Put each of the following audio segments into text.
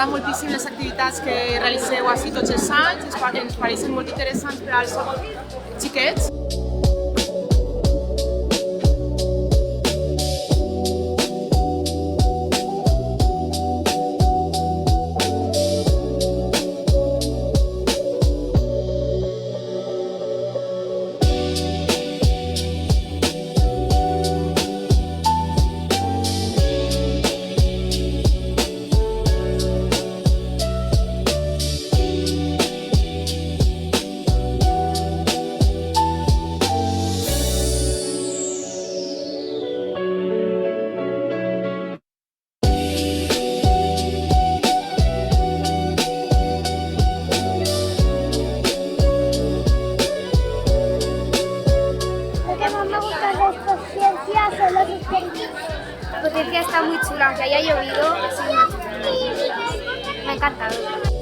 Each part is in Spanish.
m'agrada moltíssim les activitats que realitzeu així tots els anys, ens pareixen molt interessants per als xiquets. La potencia está muy chula, aunque haya llovido, ha sido una chulada. Me ha encantado.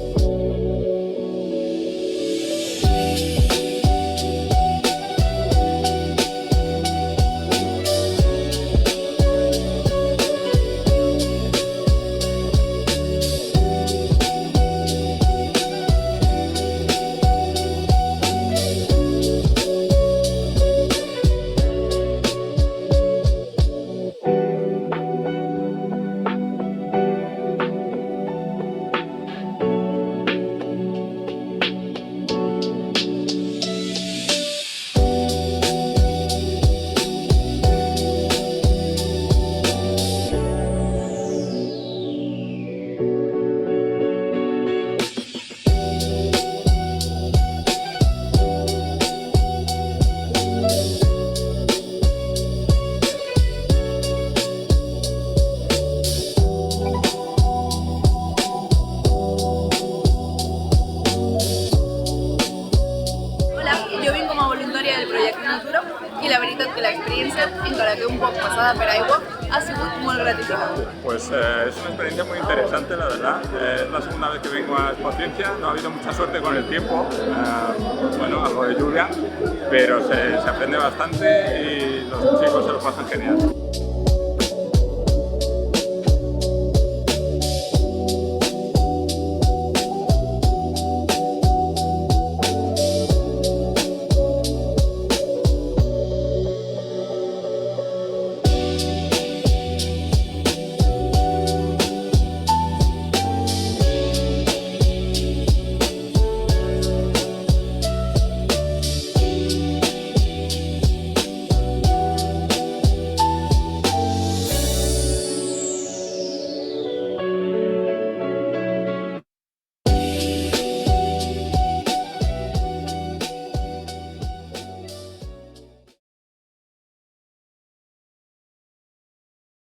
del projecte Natura i la veritat que l'experiència, encara que un poc passada per aigua, ha sigut molt gratificante. Pues es una experiencia muy interesante, la verdad. Es la segunda vez que vengo a Expociencia, no ha habido mucha suerte con el tiempo, bueno, algo de lluvia, pero se aprende bastante y los chicos se lo pasan genial.